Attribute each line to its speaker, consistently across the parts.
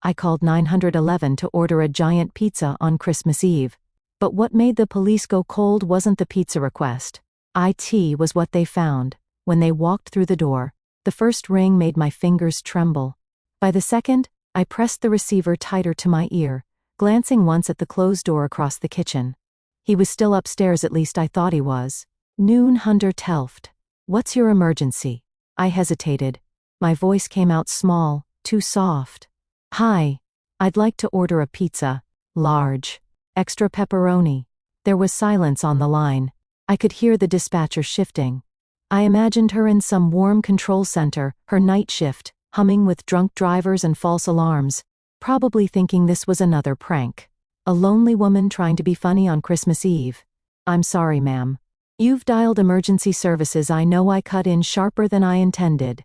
Speaker 1: I called 911 to order a giant pizza on Christmas Eve. But what made the police go cold wasn't the pizza request. It was what they found. When they walked through the door, the first ring made my fingers tremble. By the second, I pressed the receiver tighter to my ear, glancing once at the closed door across the kitchen. He was still upstairs, at least I thought he was. Noon Hunter Telft. What's your emergency? I hesitated. My voice came out small, too soft. Hi. I'd like to order a pizza. Large. Extra pepperoni. There was silence on the line. I could hear the dispatcher shifting. I imagined her in some warm control center, her night shift, humming with drunk drivers and false alarms, probably thinking this was another prank. A lonely woman trying to be funny on Christmas Eve. I'm sorry, ma'am. You've dialed emergency services. I know I cut in sharper than I intended.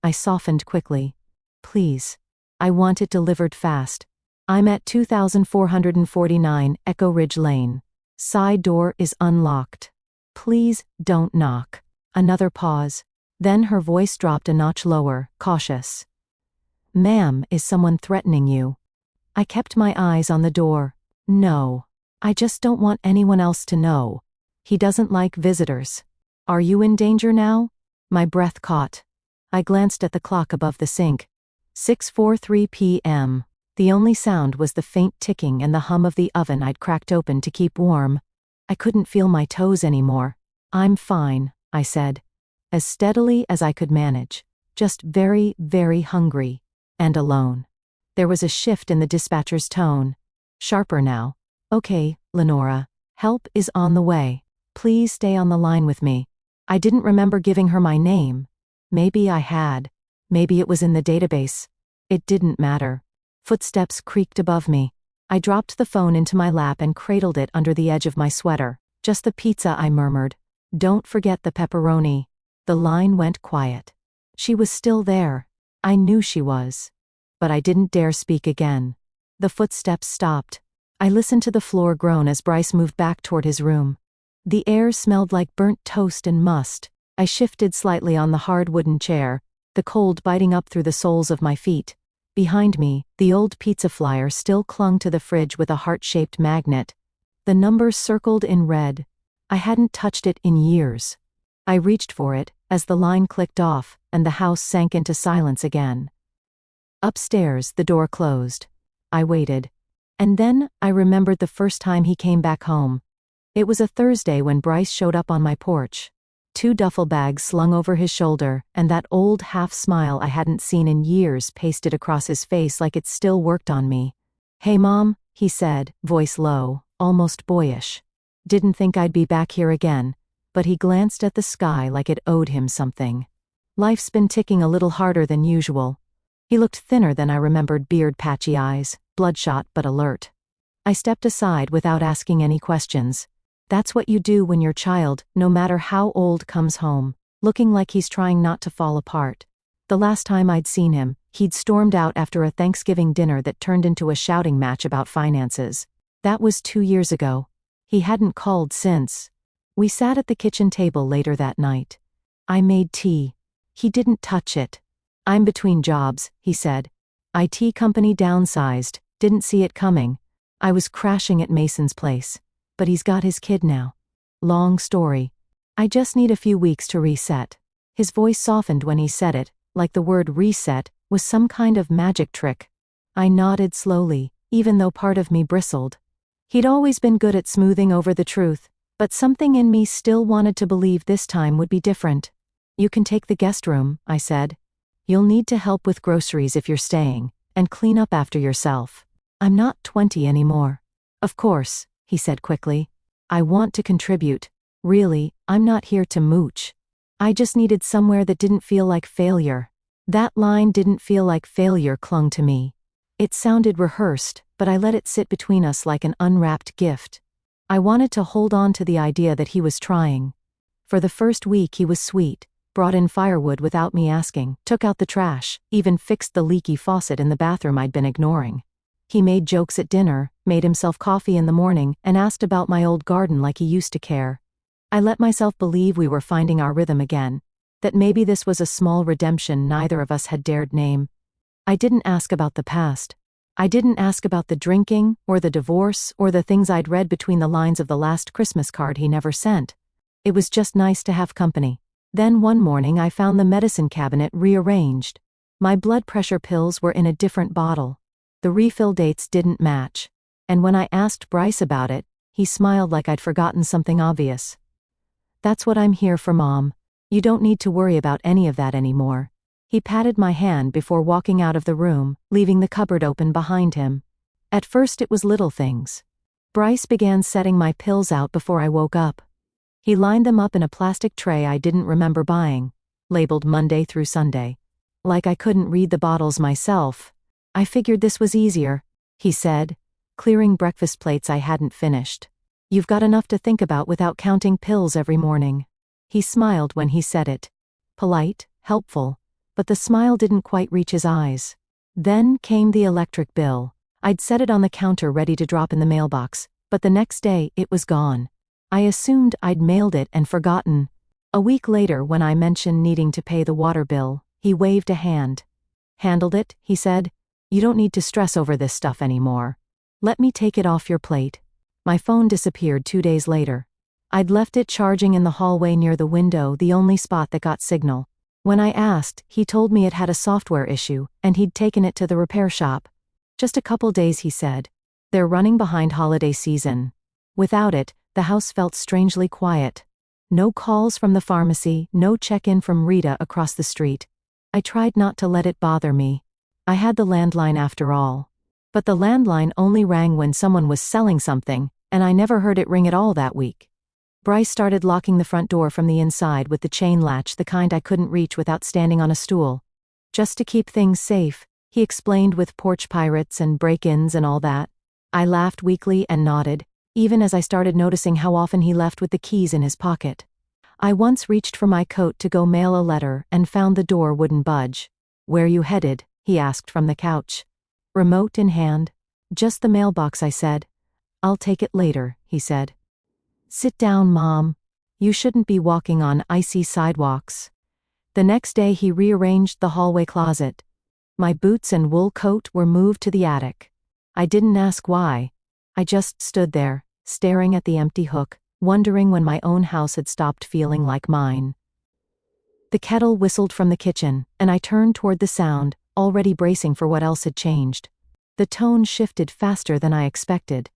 Speaker 1: I softened quickly. Please. I want it delivered fast. I'm at 2449 Echo Ridge Lane. Side door is unlocked. Please don't knock. Another pause. Then her voice dropped a notch lower, cautious. Ma'am, is someone threatening you? I kept my eyes on the door. No. I just don't want anyone else to know. He doesn't like visitors. Are you in danger now? My breath caught. I glanced at the clock above the sink. 6:43 p.m. The only sound was the faint ticking and the hum of the oven I'd cracked open to keep warm. I couldn't feel my toes anymore. I'm fine, I said, as steadily as I could manage. Just very, very hungry. And alone. There was a shift in the dispatcher's tone. Sharper now. Okay, Lenora. Help is on the way. Please stay on the line with me. I didn't remember giving her my name. Maybe I had. Maybe it was in the database. It didn't matter. Footsteps creaked above me. I dropped the phone into my lap and cradled it under the edge of my sweater. Just the pizza, I murmured. Don't forget the pepperoni. The line went quiet. She was still there. I knew she was. But I didn't dare speak again. The footsteps stopped. I listened to the floor groan as Bryce moved back toward his room. The air smelled like burnt toast and must. I shifted slightly on the hard wooden chair, the cold biting up through the soles of my feet. Behind me, the old pizza flyer still clung to the fridge with a heart-shaped magnet. The number circled in red. I hadn't touched it in years. I reached for it, as the line clicked off, and the house sank into silence again. Upstairs, the door closed. I waited. And then, I remembered the first time he came back home. It was a Thursday when Bryce showed up on my porch. 2 duffel bags slung over his shoulder, and that old half-smile I hadn't seen in years pasted across his face like it still worked on me. Hey, Mom, he said, voice low, almost boyish. Didn't think I'd be back here again, but he glanced at the sky like it owed him something. Life's been ticking a little harder than usual. He looked thinner than I remembered, beard-patchy eyes, bloodshot but alert. I stepped aside without asking any questions. That's what you do when your child, no matter how old, comes home, looking like he's trying not to fall apart. The last time I'd seen him, he'd stormed out after a Thanksgiving dinner that turned into a shouting match about finances. That was 2 years ago. He hadn't called since. We sat at the kitchen table later that night. I made tea. He didn't touch it. I'm between jobs, he said. IT company downsized, didn't see it coming. I was crashing at Mason's place. But he's got his kid now. Long story. I just need a few weeks to reset. His voice softened when he said it, like the word reset was some kind of magic trick. I nodded slowly, even though part of me bristled. He'd always been good at smoothing over the truth, but something in me still wanted to believe this time would be different. You can take the guest room, I said. You'll need to help with groceries if you're staying, and clean up after yourself. I'm not 20 anymore. Of course, he said quickly. I want to contribute. Really, I'm not here to mooch. I just needed somewhere that didn't feel like failure. That line didn't feel like failure clung to me. It sounded rehearsed, but I let it sit between us like an unwrapped gift. I wanted to hold on to the idea that he was trying. For the first week he was sweet, brought in firewood without me asking, took out the trash, even fixed the leaky faucet in the bathroom I'd been ignoring. He made jokes at dinner, made himself coffee in the morning, and asked about my old garden like he used to care. I let myself believe we were finding our rhythm again, that maybe this was a small redemption neither of us had dared name. I didn't ask about the past, I didn't ask about the drinking, or the divorce, or the things I'd read between the lines of the last Christmas card he never sent. It was just nice to have company. Then one morning I found the medicine cabinet rearranged. My blood pressure pills were in a different bottle. The refill dates didn't match. And when I asked Bryce about it, he smiled like I'd forgotten something obvious. "That's what I'm here for, Mom. You don't need to worry about any of that anymore." He patted my hand before walking out of the room, leaving the cupboard open behind him. At first it was little things. Bryce began setting my pills out before I woke up. He lined them up in a plastic tray I didn't remember buying, labeled Monday through Sunday. Like I couldn't read the bottles myself. "I figured this was easier," he said, clearing breakfast plates I hadn't finished. "You've got enough to think about without counting pills every morning." He smiled when he said it. Polite, helpful, but the smile didn't quite reach his eyes. Then came the electric bill. I'd set it on the counter ready to drop in the mailbox, but the next day it was gone. I assumed I'd mailed it and forgotten. A week later, when I mentioned needing to pay the water bill, he waved a hand. "Handled it," he said. "You don't need to stress over this stuff anymore. Let me take it off your plate." My phone disappeared 2 days later. I'd left it charging in the hallway near the window, the only spot that got signal. When I asked, he told me it had a software issue, and he'd taken it to the repair shop. "Just a couple days," he said. "They're running behind holiday season." Without it, the house felt strangely quiet. No calls from the pharmacy, no check-in from Rita across the street. I tried not to let it bother me. I had the landline after all. But the landline only rang when someone was selling something, and I never heard it ring at all that week. Bryce started locking the front door from the inside with the chain latch, the kind I couldn't reach without standing on a stool. "Just to keep things safe," he explained, with porch pirates and break-ins and all that. I laughed weakly and nodded, even as I started noticing how often he left with the keys in his pocket. I once reached for my coat to go mail a letter and found the door wouldn't budge. "Where you headed?" he asked from the couch. Remote in hand. "Just the mailbox," I said. "I'll take it later," he said. "Sit down, Mom. You shouldn't be walking on icy sidewalks." The next day he rearranged the hallway closet. My boots and wool coat were moved to the attic. I didn't ask why. I just stood there, staring at the empty hook, wondering when my own house had stopped feeling like mine. The kettle whistled from the kitchen, and I turned toward the sound, already bracing for what else had changed. The tone shifted faster than I expected.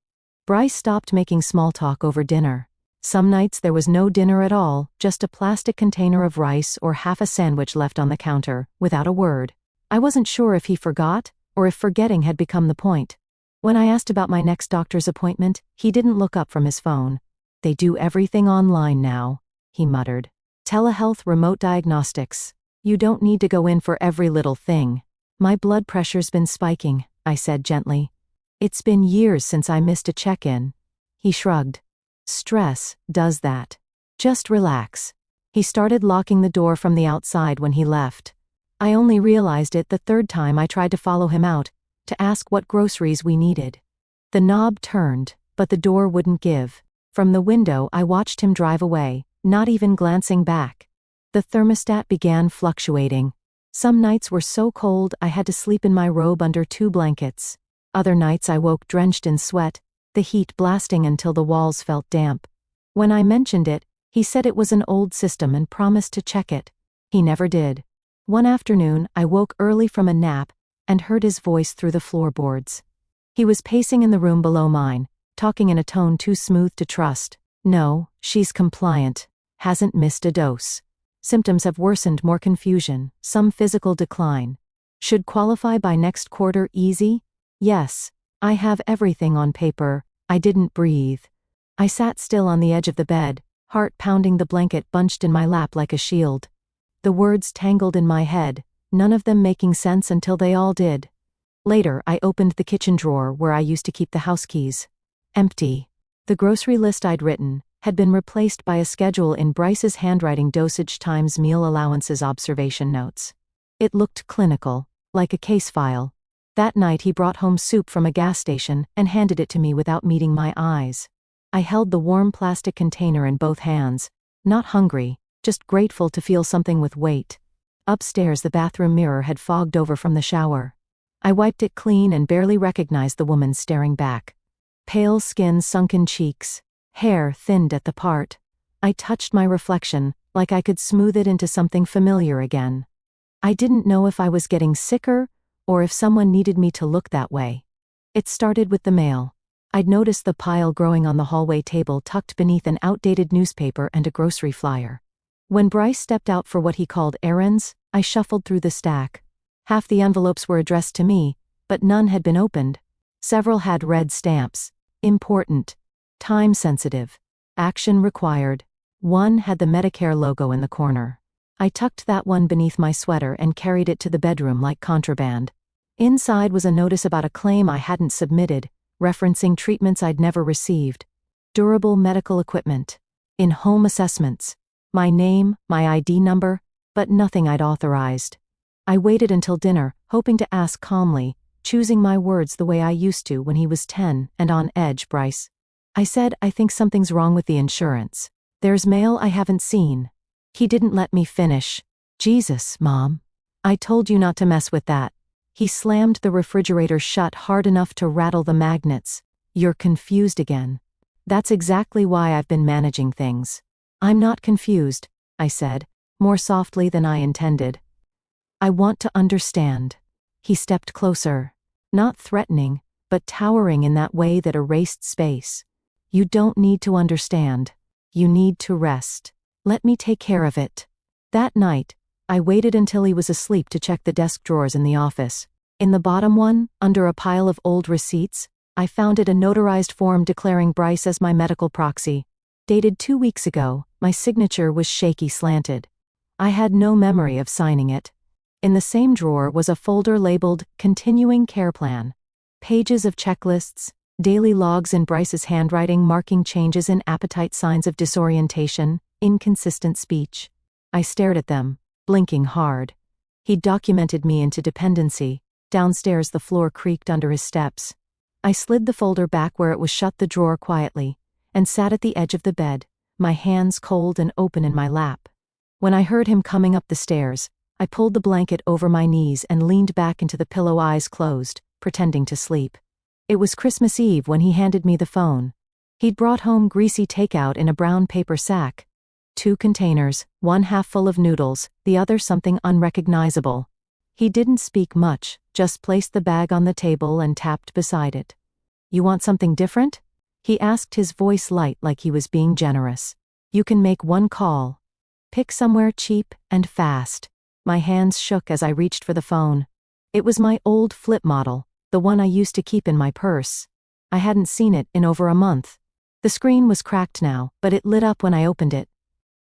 Speaker 1: Bryce stopped making small talk over dinner. Some nights there was no dinner at all, just a plastic container of rice or half a sandwich left on the counter, without a word. I wasn't sure if he forgot, or if forgetting had become the point. When I asked about my next doctor's appointment, he didn't look up from his phone. "They do everything online now," he muttered. "Telehealth, remote diagnostics. You don't need to go in for every little thing." "My blood pressure's been spiking," I said gently. "It's been years since I missed a check-in." He shrugged. "Stress does that. Just relax." He started locking the door from the outside when he left. I only realized it the third time I tried to follow him out, to ask what groceries we needed. The knob turned, but the door wouldn't give. From the window I watched him drive away, not even glancing back. The thermostat began fluctuating. Some nights were so cold I had to sleep in my robe under 2 blankets. Other nights I woke drenched in sweat, the heat blasting until the walls felt damp. When I mentioned it, he said it was an old system and promised to check it. He never did. One afternoon, I woke early from a nap and heard his voice through the floorboards. He was pacing in the room below mine, talking in a tone too smooth to trust. "No, she's compliant. Hasn't missed a dose. Symptoms have worsened, more confusion, some physical decline. Should qualify by next quarter, easy? Yes. I have everything on paper." I didn't breathe. I sat still on the edge of the bed, heart pounding, the blanket bunched in my lap like a shield. The words tangled in my head, none of them making sense until they all did. Later, I opened the kitchen drawer where I used to keep the house keys. Empty. The grocery list I'd written had been replaced by a schedule in Bryce's handwriting: dosage times meal allowances, observation notes. It looked clinical, like a case file. That night he brought home soup from a gas station and handed it to me without meeting my eyes. I held the warm plastic container in both hands, not hungry, just grateful to feel something with weight. Upstairs, the bathroom mirror had fogged over from the shower. I wiped it clean and barely recognized the woman staring back. Pale skin, sunken cheeks, hair thinned at the part. I touched my reflection, like I could smooth it into something familiar again. I didn't know if I was getting sicker, or if someone needed me to look that way. It started with the mail. I'd noticed the pile growing on the hallway table tucked beneath an outdated newspaper and a grocery flyer. When Bryce stepped out for what he called errands, I shuffled through the stack. Half the envelopes were addressed to me, but none had been opened. Several had red stamps. Important. Time sensitive. Action required. One had the Medicare logo in the corner. I tucked that one beneath my sweater and carried it to the bedroom like contraband. Inside was a notice about a claim I hadn't submitted, referencing treatments I'd never received. Durable medical equipment. In-home assessments. My name, my ID number, but nothing I'd authorized. I waited until dinner, hoping to ask calmly, choosing my words the way I used to when he was 10 and on edge. Bryce. I said, I think something's wrong with the insurance. There's mail I haven't seen. He didn't let me finish. Jesus, Mom. I told you not to mess with that. He slammed the refrigerator shut hard enough to rattle the magnets. You're confused again. That's exactly why I've been managing things. I'm not confused, I said, more softly than I intended. I want to understand. He stepped closer. Not threatening, but towering in that way that erased space. You don't need to understand. You need to rest. Let me take care of it. That night, I waited until he was asleep to check the desk drawers in the office. In the bottom one, under a pile of old receipts, I found a notarized form declaring Bryce as my medical proxy. Dated 2 weeks ago, my signature was shaky slanted. I had no memory of signing it. In the same drawer was a folder labeled Continuing Care Plan. Pages of checklists, daily logs in Bryce's handwriting marking changes in appetite, signs of disorientation, inconsistent speech. I stared at them, blinking hard. He'd documented me into dependency. Downstairs the floor creaked under his steps. I slid the folder back where it was, shut the drawer quietly, and sat at the edge of the bed, my hands cold and open in my lap. When I heard him coming up the stairs, I pulled the blanket over my knees and leaned back into the pillow, eyes closed, pretending to sleep. It was Christmas Eve when he handed me the phone. He'd brought home greasy takeout in a brown paper sack. 2 containers, one half full of noodles, the other something unrecognizable. He didn't speak much, just placed the bag on the table and tapped beside it. You want something different? He asked, his voice light like he was being generous. You can make one call. Pick somewhere cheap and fast. My hands shook as I reached for the phone. It was my old flip model, the one I used to keep in my purse. I hadn't seen it in over a month. The screen was cracked now, but it lit up when I opened it.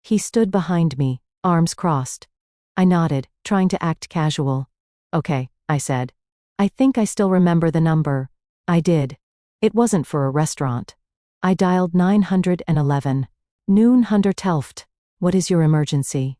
Speaker 1: He stood behind me, arms crossed. I nodded, trying to act casual. Okay, I said. I think I still remember the number. I did. It wasn't for a restaurant. I dialed 911. Noon Hunter Telft. What is your emergency?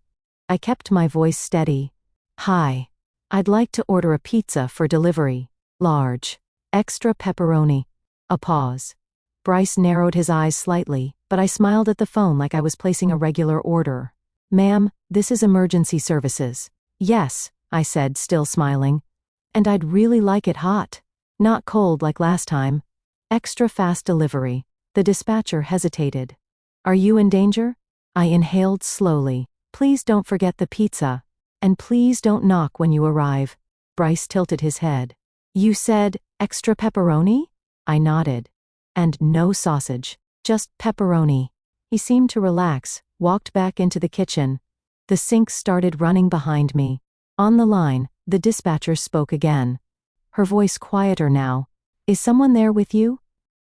Speaker 1: I kept my voice steady. Hi. I'd like to order a pizza for delivery. Large. Extra pepperoni. A pause. Bryce narrowed his eyes slightly, but I smiled at the phone like I was placing a regular order. Ma'am, this is emergency services. Yes, I said, still smiling. And I'd really like it hot. Not cold like last time. Extra fast delivery. The dispatcher hesitated. Are you in danger? I inhaled slowly. Please don't forget the pizza. And please don't knock when you arrive. Bryce tilted his head. You said, extra pepperoni? I nodded. And no sausage. Just pepperoni. He seemed to relax, walked back into the kitchen. The sink started running behind me. On the line, the dispatcher spoke again. Her voice quieter now. Is someone there with you?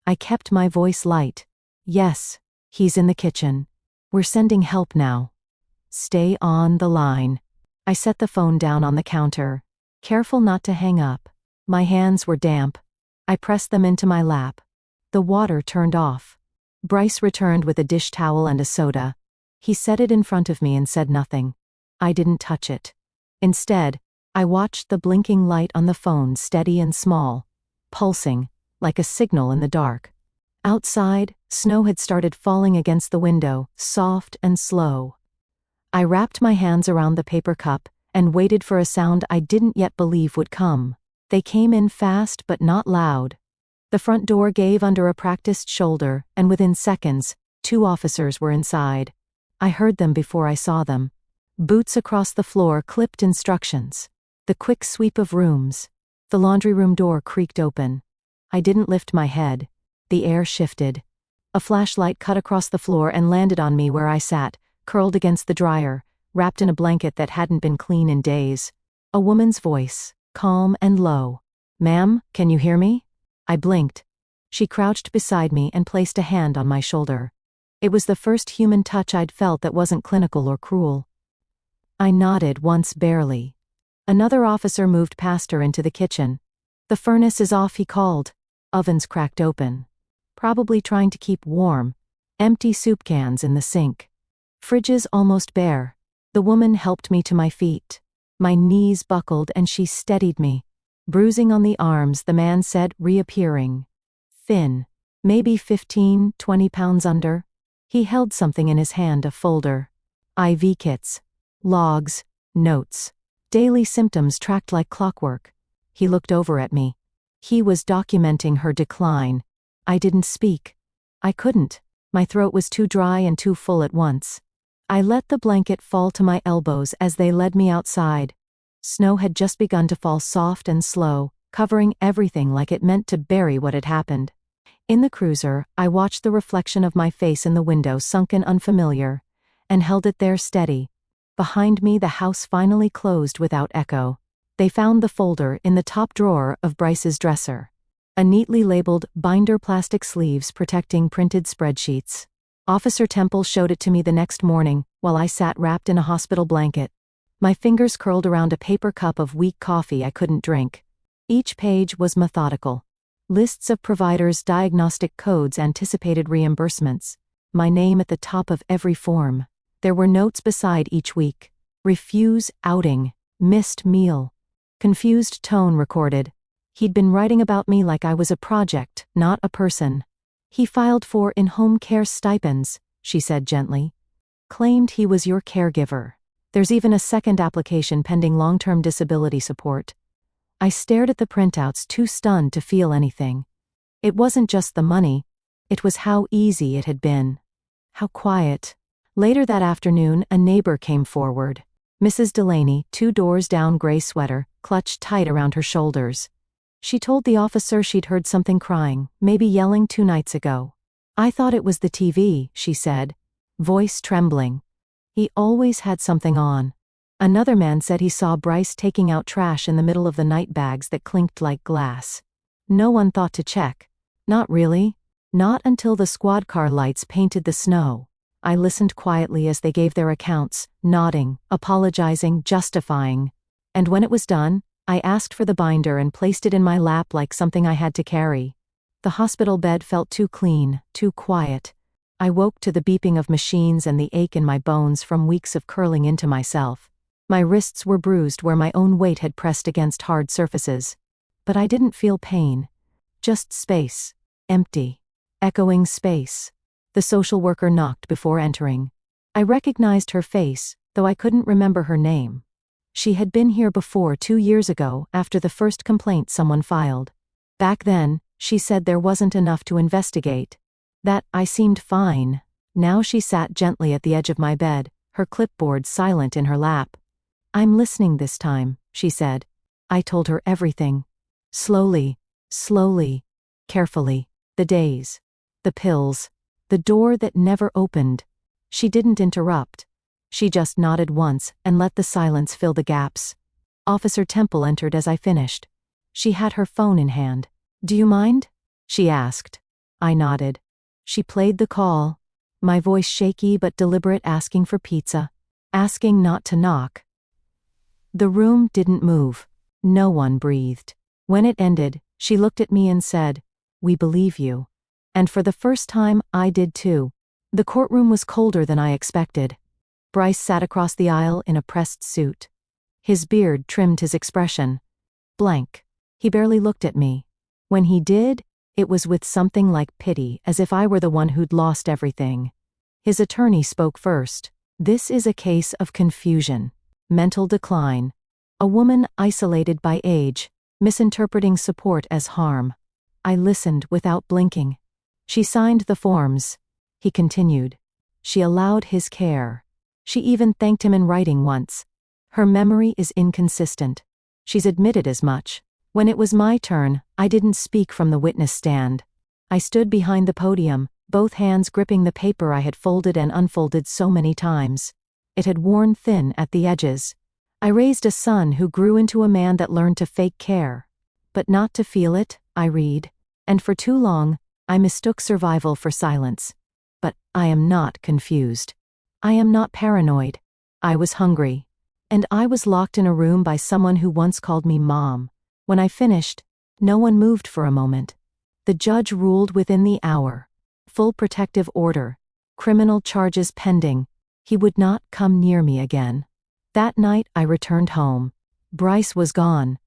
Speaker 1: I kept my voice light. Yes. He's in the kitchen. We're sending help now. Stay on the line. I set the phone down on the counter. Careful not to hang up. My hands were damp. I pressed them into my lap. The water turned off. Bryce returned with a dish towel and a soda. He set it in front of me and said nothing. I didn't touch it. Instead, I watched the blinking light on the phone, steady and small, pulsing, like a signal in the dark. Outside, snow had started falling against the window, soft and slow. I wrapped my hands around the paper cup and waited for a sound I didn't yet believe would come. They came in fast but not loud. The front door gave under a practiced shoulder, and within seconds, 2 officers were inside. I heard them before I saw them. Boots across the floor clipped instructions. The quick sweep of rooms. The laundry room door creaked open. I didn't lift my head. The air shifted. A flashlight cut across the floor and landed on me where I sat, curled against the dryer, wrapped in a blanket that hadn't been clean in days. A woman's voice, calm and low. "Ma'am, can you hear me?" I blinked. She crouched beside me and placed a hand on my shoulder. It was the first human touch I'd felt that wasn't clinical or cruel. I nodded once barely. Another officer moved past her into the kitchen. "The furnace is off," he called. Ovens cracked open. Probably trying to keep warm. Empty soup cans in the sink. Fridges almost bare. The woman helped me to my feet. My knees buckled and she steadied me. Bruising on the arms, the man said, reappearing. Thin. Maybe 15, 20 pounds under. He held something in his hand, a folder. IV kits. Logs. Notes. Daily symptoms tracked like clockwork. He looked over at me. He was documenting her decline. I didn't speak. I couldn't. My throat was too dry and too full at once. I let the blanket fall to my elbows as they led me outside. Snow had just begun to fall soft and slow, covering everything like it meant to bury what had happened. In the cruiser, I watched the reflection of my face in the window, sunken unfamiliar, and held it there steady. Behind me, the house finally closed without echo. They found the folder in the top drawer of Bryce's dresser. A neatly labeled binder, plastic sleeves protecting printed spreadsheets. Officer Temple showed it to me the next morning, while I sat wrapped in a hospital blanket. My fingers curled around a paper cup of weak coffee I couldn't drink. Each page was methodical. Lists of providers' diagnostic codes, anticipated reimbursements. My name at the top of every form. There were notes beside each week. Refuse outing. Missed meal. Confused tone recorded. He'd been writing about me like I was a project, not a person. He filed for in-home care stipends, she said gently. Claimed he was your caregiver. There's even a second application pending, long-term disability support. I stared at the printouts, too stunned to feel anything. It wasn't just the money. It was how easy it had been. How quiet. Later that afternoon, a neighbor came forward. Mrs. Delaney, 2 doors down, gray sweater, clutched tight around her shoulders. She told the officer she'd heard something crying, maybe yelling 2 nights ago. "I thought it was the TV," she said, voice trembling. "He always had something on." Another man said he saw Bryce taking out trash in the middle of the night, bags that clinked like glass. No one thought to check. Not really. Not until the squad car lights painted the snow. I listened quietly as they gave their accounts, nodding, apologizing, justifying. And when it was done, I asked for the binder and placed it in my lap like something I had to carry. The hospital bed felt too clean, too quiet. I woke to the beeping of machines and the ache in my bones from weeks of curling into myself. My wrists were bruised where my own weight had pressed against hard surfaces. But I didn't feel pain. Just space. Empty. Echoing space. The social worker knocked before entering. I recognized her face, though I couldn't remember her name. She had been here before 2 years ago, after the first complaint someone filed. Back then, she said there wasn't enough to investigate. That I seemed fine. Now she sat gently at the edge of my bed, her clipboard silent in her lap. "I'm listening this time," she said. I told her everything. Slowly, carefully. The days. The pills. The door that never opened. She didn't interrupt. She just nodded once and let the silence fill the gaps. Officer Temple entered as I finished. She had her phone in hand. "Do you mind?" she asked. I nodded. She played the call. My voice shaky but deliberate, asking for pizza. Asking not to knock. The room didn't move. No one breathed. When it ended, she looked at me and said, "We believe you." And for the first time, I did too. The courtroom was colder than I expected. Bryce sat across the aisle in a pressed suit. His beard trimmed his expression. Blank. He barely looked at me. When he did, it was with something like pity, as if I were the one who'd lost everything. His attorney spoke first. "This is a case of confusion. Mental decline. A woman isolated by age. misinterpreting support as harm. I listened without blinking. She signed the forms. He continued. She allowed his care. She even thanked him in writing once. Her memory is inconsistent. She's admitted as much. When it was my turn, I didn't speak from the witness stand. I stood behind the podium, both hands gripping the paper I had folded and unfolded so many times. It had worn thin at the edges. I raised a son who grew into a man that learned to fake care. But not to feel it, I read. And for too long, I mistook survival for silence. But I am not confused. I am not paranoid. I was hungry. And I was locked in a room by someone who once called me Mom. When I finished, no one moved for a moment. The judge ruled within the hour. Full protective order. Criminal charges pending. He would not come near me again. That night I returned home. Bryce was gone.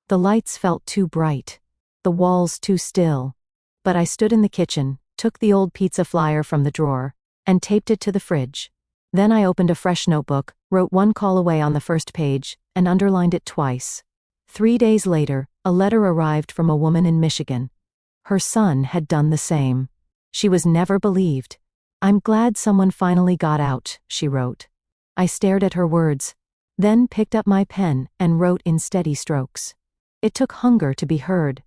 Speaker 1: The lights felt too bright. The walls too still. But I stood in the kitchen, took the old pizza flyer from the drawer, and taped it to the fridge. Then I opened a fresh notebook, wrote one call away on the first page, and underlined it twice. 3 days later, a letter arrived from a woman in Michigan. Her son had done the same. She was never believed. I'm glad someone finally got out, she wrote. I stared at her words, then picked up my pen and wrote in steady strokes. It took hunger to be heard.